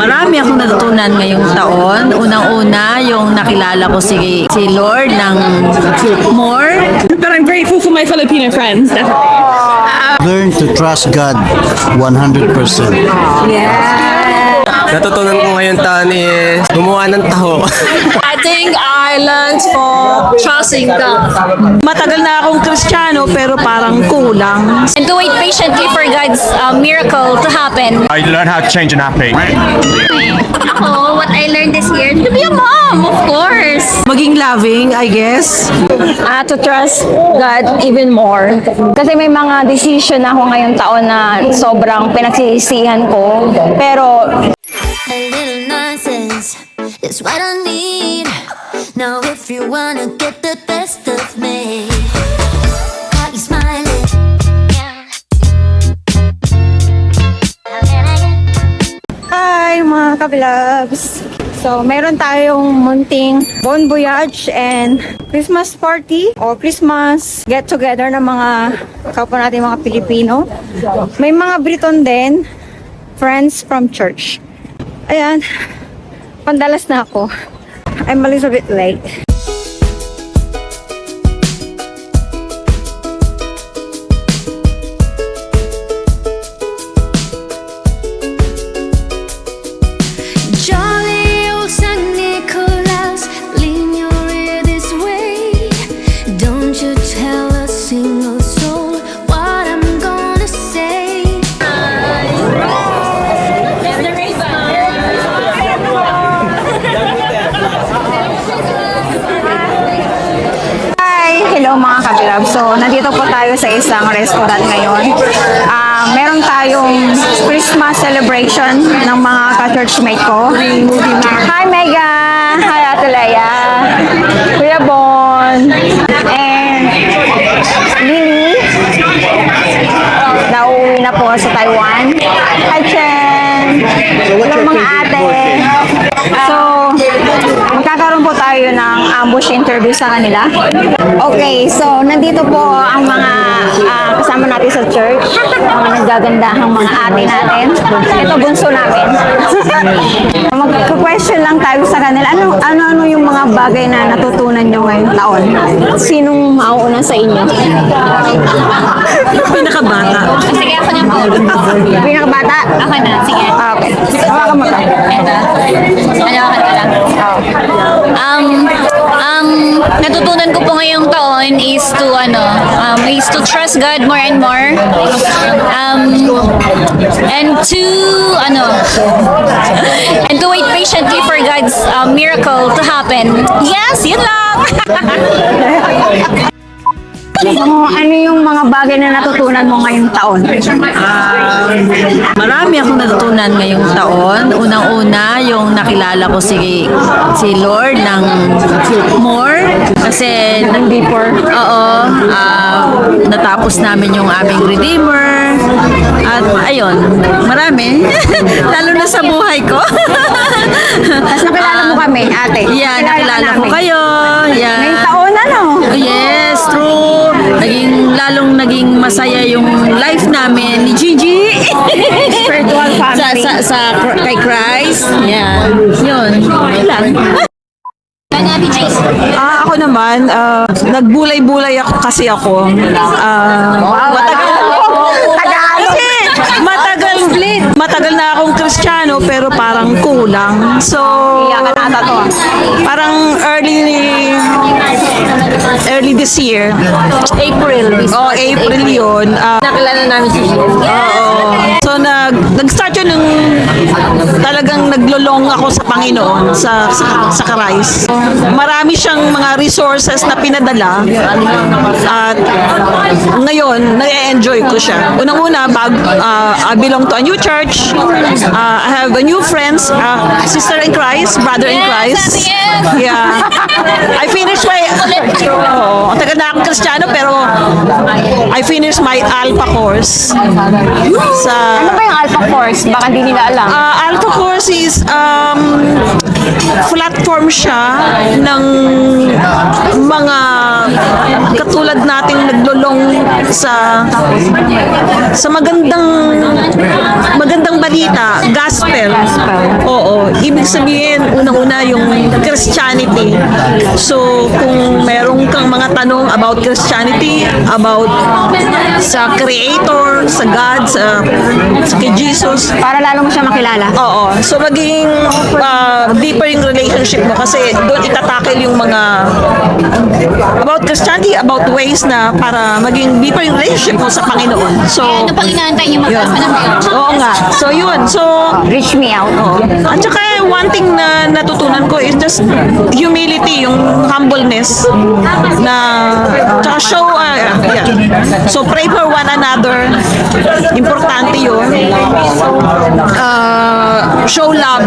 Marami akong natutunan ngayong taon. Unang-una, yung nakilala ko si Lord ng more. But I'm grateful for my Filipino friends, definitely. Learn to trust God 100%. Natutunan ko ngayon taon is gumawa ng taho. I think I learned for trusting God. Matagal na akong Kristiyano pero parang kulang. And to wait patiently for God's miracle to happen. I learned how to change a nappy. Ako, what I learned this year, to be a mom, of course. Maging loving, I guess. To trust God even more. Kasi may mga decision na ako ngayong taon na sobrang pinagsisisihan ko. Pero A little nonsense is what I need. Now if you wanna get the best of me, got you smiling. hi mga ka-vlogs! So, meron tayong munting Bon Voyage and Christmas party o Christmas get-together ng mga kapwa natin mga Pilipino. May mga Briton din, friends from church. Ayan, pandalas na ako. I'm a little bit late. Jolly old Saint Nicholas, lean your ear this way. Don't you tell a single soul what I'm gonna say. Hi! Hello mga ka-vlog. So, nandito po tayo sa isang restaurant ngayon. Meron tayong Christmas celebration ng mga ka-churchmate ko. Hi Mega! Hi Ate Leia! Kuya Bon! And Lily! Nauwi na po sa Taiwan. Hi Chen! Hello mga ate! So, magkakaroon po tayo ng ambush interview sa kanila. Okay, so nandito po ang mga kasama natin sa church, mga naggagandahang mga ate natin. Ito bunso namin. Mag-question lang tayo sa kanila. Ano yung mga bagay na natutunan nyo ngayong taon? Sinong mauuna sa inyo? Pinakabata. Sige, ako na po. Pinakabata? Ako na, sige. Okay. Hawakan mo to. Ano, ako na lang. Natutunan ko po ngayong taon is to trust God more and more. And to wait patiently for God's miracle to happen. Yes, yun lang. Ano yung mga bagay na natutunan mo ngayong taon? Marami akong natutunan ngayong taon. Unang-una, yung nakilala ko si Lord ng more. Kasi before, natapos namin yung aming Redeemer. At ayun, marami. Lalo na sa buhay ko. Tapos nakilala mo kami, ate. Yeah, nakilala ko kayo. Yeah. Ngayong taon, ano? Yes, true. Naging masaya yung life namin ni Gigi. Spiritual family. Kay Christ. Yeah. Yun. Ilan? Ako naman, nagbulay-bulay ako kasi ako. Matagal na akong Kristiyano pero parang kulang. So, parang early this year. April. April yun. Nakilala namin si Jesus. So, nag-start yun nung talagang naglolong ako sa Panginoon, sa Christ. Marami siyang mga resources na pinadala at ngayon, na-enjoy ko siya. Unang-una, I belong to a new church. I have a new friends, sister in Christ, brother in Christ. Yeah. I finished my... tagal na akong Kristiyano pero I finished my Alpha course. Ano ba yung Alpha Course? Baka hindi nila alam. Alpha course is platform siya ng mga katulad nating naglulong sa magandang balita, gospel. Oo, ibig sabihin unang-una yung Christianity. So, kung meron kang mga tanong about Christianity, about sa Creator, sa God, sa kay Jesus, Para lalo mo siya makilala. oo. So, magiging deeper yung relationship mo kasi doon itatakil yung mga about Christianity, about ways na para maging deeper yung relationship mo sa Panginoon. So, Ano pang inaantay niyo yun. magkasama na kayo? Oo nga. So, yun. So, Reach me out. at saka one thing na natutunan ko is just humility, yung humbleness na tsaka show, yeah. So pray for one another. Importante yun. Show love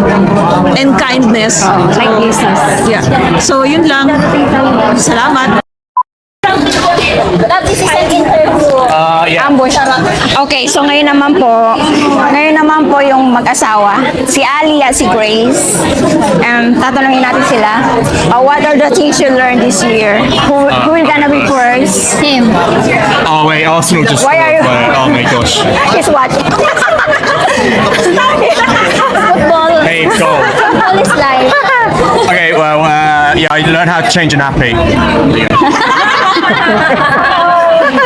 and kindness. Like Jesus. Yeah. So yun lang. Salamat. This is an interview. Ambush. Okay, so ngayon naman po yung mag-asawa, si Ali at si Grace. Tatanungin natin sila, what are the things you learned this year? Who will gonna be first? Him. Oh wait, Arsenal just Why are scored, you- but oh my gosh. She's watching. Football. Hey, goal. Football is life. Okay, well, yeah, I learned how to change a nappy.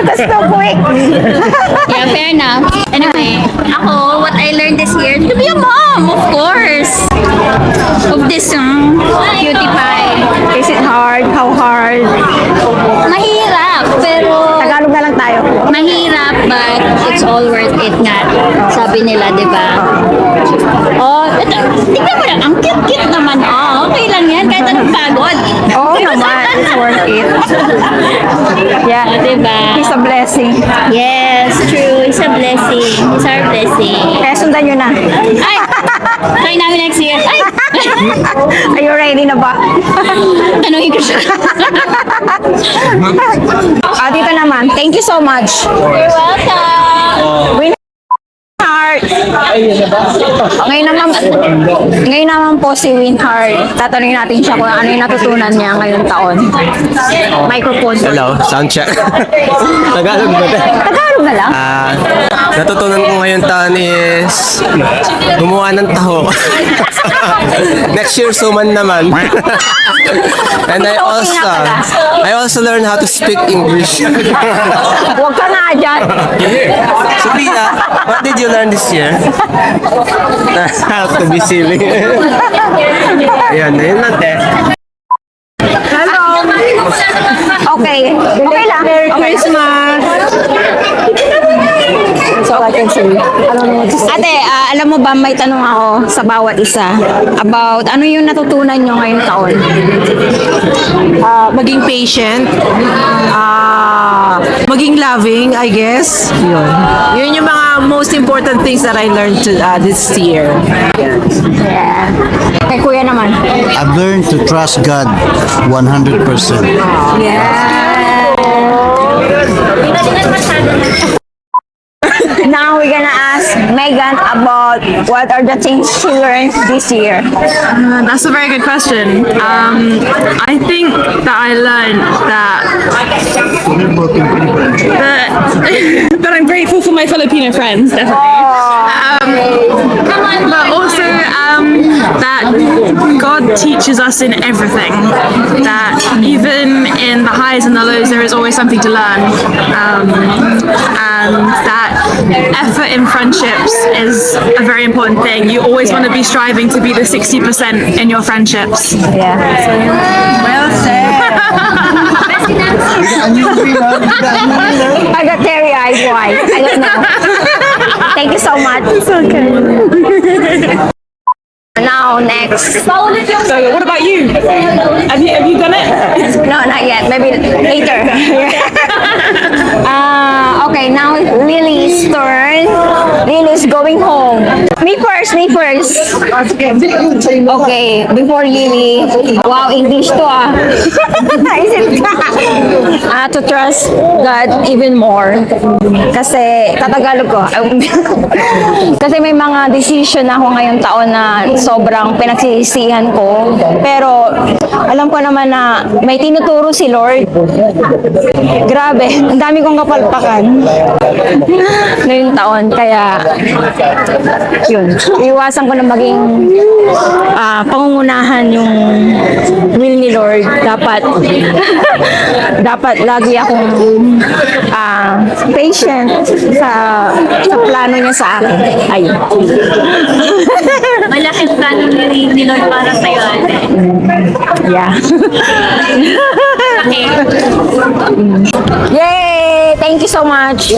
That's so quick. Yeah, fair enough. Anyway, ako, what I learned this year, to be a mom, of course. Of this cutie pie. Is it hard? How hard? Mahirap, pero Tagalog na lang tayo. mahirap, but it's all worth it nga. Sabi nila, di ba? Oh, ito, tignan mo lang, ang cute-cute naman. Oh, okay lang yan, kahit anong pagod. Oo naman, it's worth it. Yeah. Di ba? It's a blessing. Yes, true. It's a blessing. It's our blessing. Kaya sundan nyo na. Ay! Try namin next year. Ay! Are you ready na ba? Tanungin ko siya. Dito naman. Thank you so much. You're welcome. Win Heart. Ngayon naman po si Winheart. Tatanungin natin siya kung ano yung natutunan niya ngayong taon. Microphone. Hello, sound check. Tagalog ba ito? Tagalog na lang. Natutunan ko ngayon taon is gumawa ng taho. Next year, suman naman. And I also learned how to speak English. Huwag ka nga dyan. Sophia, what did you learn this year? How to be silly. Yan, yun lang te. Hello. Okay. Okay lang. Merry Christmas. So I can see. Ate, alam mo ba may tanong ako sa bawat isa about ano yung natutunan nyo ngayong taon? Maging patient. Maging loving, I guess. Yun yung mga most important things that I learned this year. Yeah. Kay kuya naman. I've learned to trust God 100%. Now we're gonna ask Megan about what are the things she learned this year. That's a very good question. I think that I learned that I'm grateful for my Filipino friends, definitely. But also that God teaches us in everything. That even in the highs and the lows, there is always something to learn. And that effort in friendships is a very important thing. You always want to be striving to be the 60% in your friendships. Yeah. Well said. I got teary-eyed. Why? I don't know. Thank you so much. It's okay. Now, next. So what about you? Have you done it? No, not yet. Maybe later. Okay, now it's Lily's turn. Lily's going home. May Me first. Okay, before Lily. Wow, English to ah. Is it? To trust God even more. Kasi, tatagalog ko. Kasi may mga decision ako ngayong taon na sobrang pinagsisisihan ko. Pero, alam ko naman na may tinuturo si Lord. Grabe, ang dami kong kapalpakan ngayong taon. Kaya, yun. Iwasan ko na maging pangungunahan yung will ni Lord. Dapat lagi akong patient sa plano niya sa akin. Ayun. Malaking plano ni Lord para sa'yo, ate. Yeah. Okay. Yay! Thank you so much.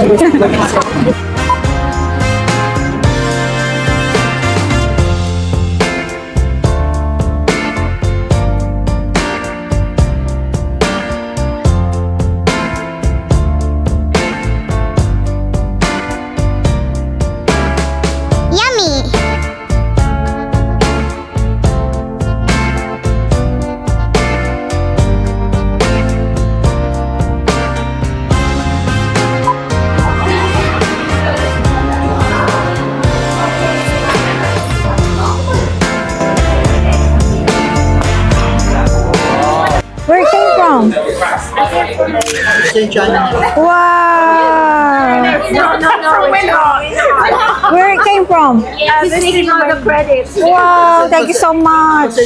Where it came from? Wow! Where it came from? Taking all the credit. Wow! Thank you so much.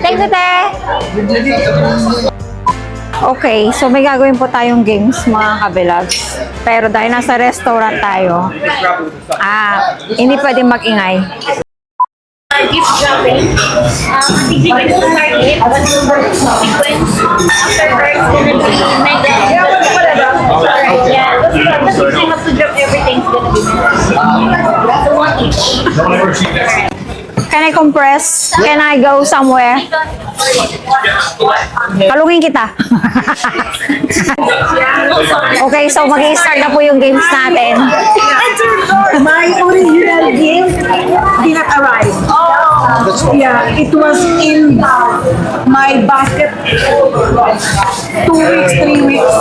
Thank you, te. Okay, so may gagawin po tayong games mga kabilags. Pero dahil nasa restaurant tayo, hindi pwedeng mag-ingay. Gift dropping. I think we can start it. Sequence. After first, gonna be mega. Alright, yeah. That's the time to drop everything's gonna be mega. So one each. Can I compress? Can I go somewhere? Palungin kita. Okay, so mag-i-start na po yung games natin. My original gift did not arrive. Yeah, it was in my basket 2 weeks, 3 weeks.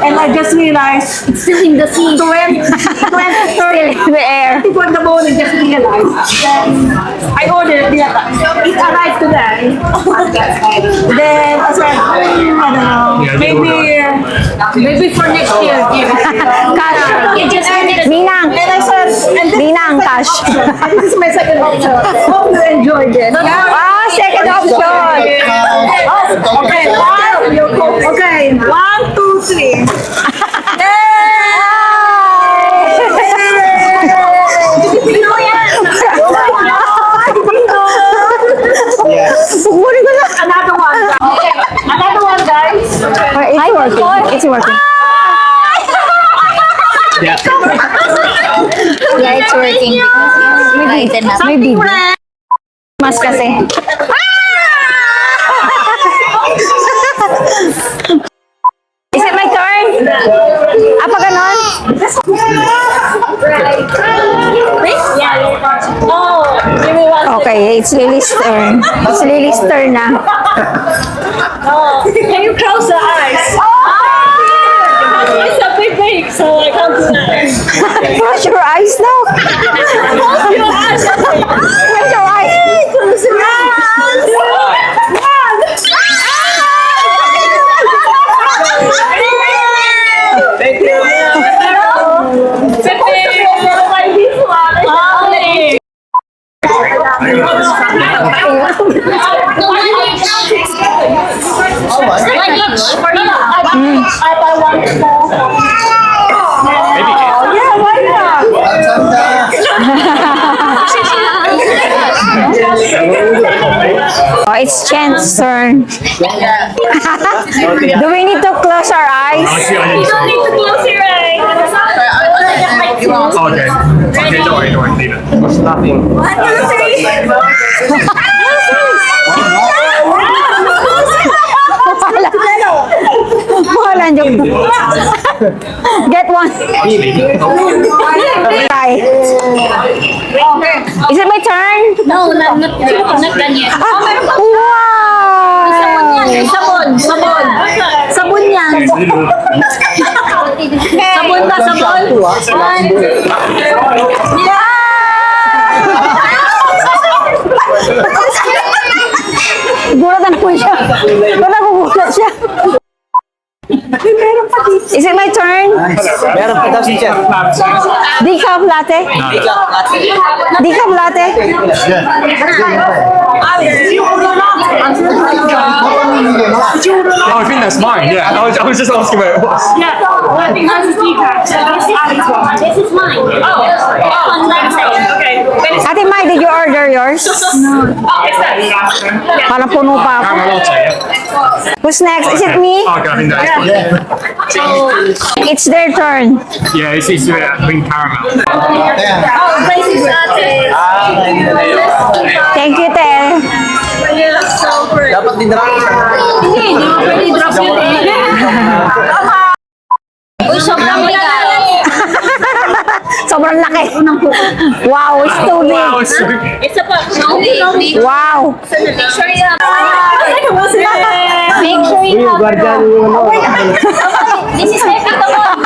And I just realized it's still in the sea. 20, Still in the air. for the morning, just realized. Then I ordered it. It arrived today. Then I said, I don't know, maybe for next year. Cash. Ninang. And I said, Ninang, cash. and this is my second option. Hope you enjoyed it. Second option. Okay, okay, 1, 2, 3. Sukurin ko na. Another one. Okay, another one, guys. It's working. It's working. Yeah. Yeah, it's working because Maybe. Mas kasi. Is it my turn? Apa ganon? Okay, it's Lily's turn. It's Lily's turn na. Can you close the eyes? It's a bit big, so I can't do that. Close your eyes now. Close your eyes. Close your eyes. Close your eyes. Thank you. Oh, it's Chen's turn. Do we need to close our eyes? You don't need to close your eyes. Okay. Okay, don't worry, leave it. What's nothing? Bahala nyo. Get one. Alright. Is it my turn? No, not done yet. Wow! Sabon. Sabon yan. Sabon ba, sabon? Gulatan po siya. Nagugulat siya. Is it my turn? Meron pa daw si Jeff. Decaf latte? Decaf latte? Oh, I think that's mine. Yeah, I was just asking where it was. Yeah, I think that's decaf. This is mine. On that side. Okay. Ate Mai, did you order yours? Oh, it's that. Parang puno pa ako. Caramel latte, yeah. Who's next? Is it me? Okay, I think that's mine. It's their turn. Yeah, it's green caramel. Basic latte. Thank you, te. Dapat dinrap. Uy, sobrang bigat. Sobrang laki. Wow, it's too big. Isa pa. Wow. Make sure you have. Make sure you have. This is my photo one.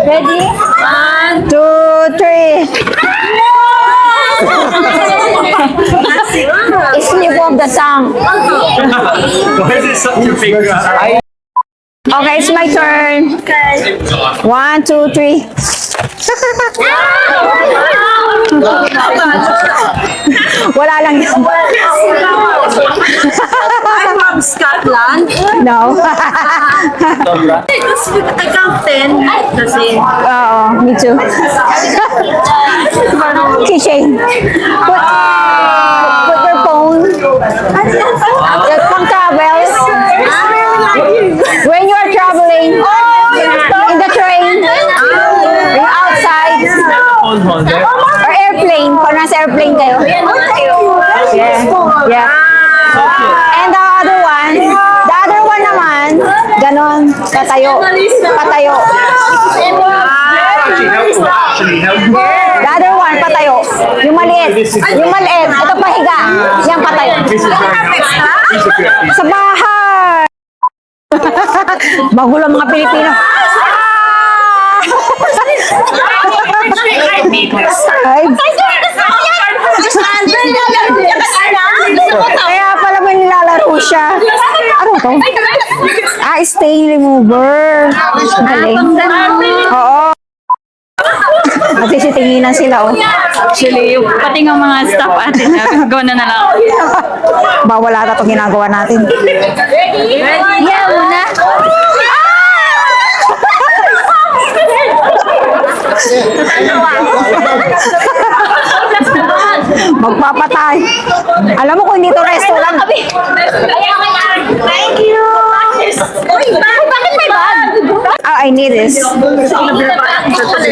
Ready? Ready? 1, 2, 3. Slip of the tongue. Why is it such a big Okay, it's my turn. 1, 2, 3. Wala lang yan. I'm from Scotland. No. I count 10. Kasi, Oo, me too. Keychain. Put your phone. Just pang travel. When you are traveling in the train, or outside, or airplane, pag nasa airplane kayo. Yeah. Yeah. And the other one naman, ganon, patayo. Patayo. The other one, patayo. Yung maliit. Yung maliit. Ito pahiga. Yan patayo. Sa bahay. Bago lang mga Pilipino. Ay. Kaya pala may nilalaro siya. Ano to? Stain remover. Galing. Oo. Nagsisitinginan sila, oh. actually, pati ng mga staff atin, gawa na lang. Bawal ata itong ginagawa natin. Ready? Yeah, una. Magpapatay. Alam mo kung hindi to restaurant. Thank you. Bakit may bag? Oh, I need this.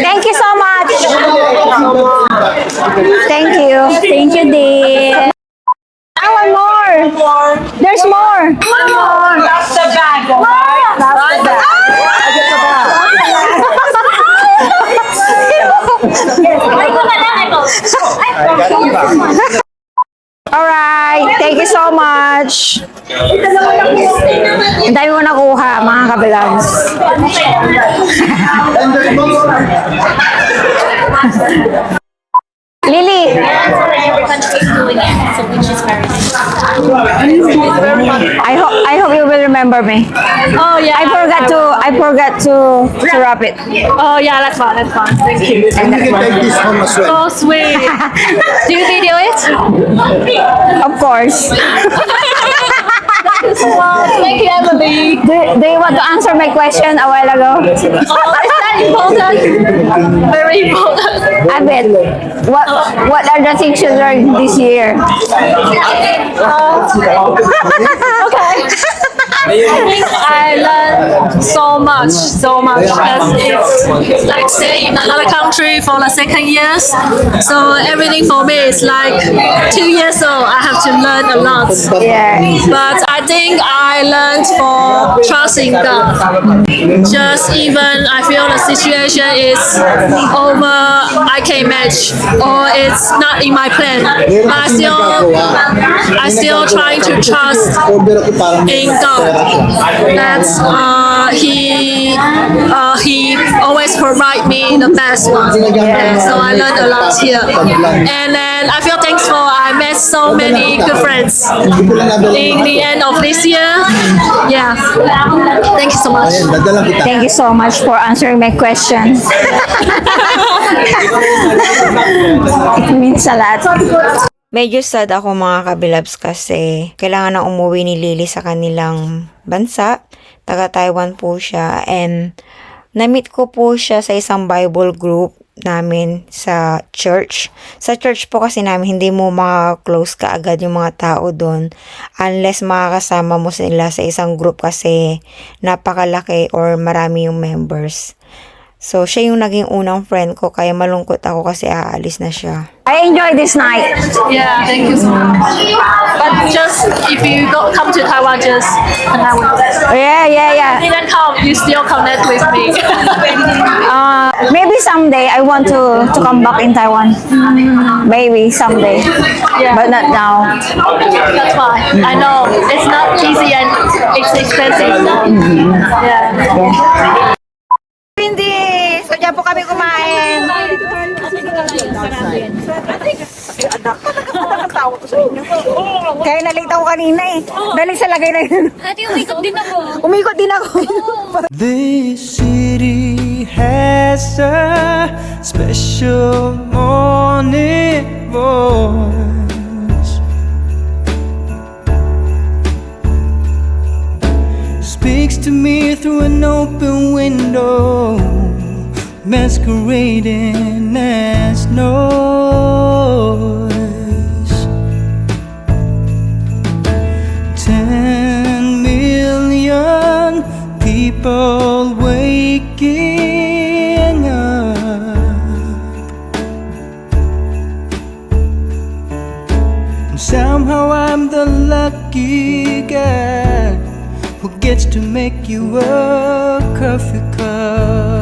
Thank you so much. Thank you. Thank you, dear. One more. There's more. One more. That's the bag, alright? That's the bag. Alright, thank you so much. Ang dami mo nakuha, mga kabilags. Lily, I hope you will remember me. Oh yeah. I forgot to wrap it. Oh yeah, that's fine. That's fine. Thank you. So sweet. Do you video it? Of course. Thank you, Emily. Do you want to answer my question a while ago? Oh, is that important? Very important. I bet. What are the things you learned this year? Okay. think I learned so much because it's like staying in another country for the second years. So everything for me is like 2 years old. I have to learn a lot. Yeah. But I think I learned for trusting God. Just even I feel the situation is over, I can manage, or it's not in my plan. But I still trying to trust in God. That's he always provide me the best one. Yeah, so I learned a lot here, and then I feel thankful. I met so many good friends in the end of this year. Yeah, thank you so much. Thank you so much for answering my questions. It means a lot. Medyo sad ako mga kabilabs kasi kailangan na umuwi ni Lily sa kanilang bansa. Taga Taiwan po siya, and na-meet ko po siya sa isang Bible group namin sa church. Sa church po kasi namin, hindi mo maka-close kaagad yung mga tao doon unless makakasama mo sila sa isang group kasi napakalaki or marami yung members. So, siya yung naging unang friend ko, kaya malungkot ako kasi aalis na siya. I enjoyed this night. Yeah, thank you so much. But just if you come to Taiwan, just connect with me. Yeah. Didn't come, you still connect with me. Maybe someday I want to come back in Taiwan. Maybe someday. Yeah. But not now. That's fine. I know it's not easy and it's expensive. Yeah. Hindi! So, dyan po kami kumain. Kaya nalate ako kanina eh. Dali sa lagay na yun. Ate, umikot din ako. Umikot din ako. This city has a special morning voice. Speaks to me through an open window, masquerading as noise. 10 million people waking up, and somehow I'm the lucky guy who gets to make you a coffee cup.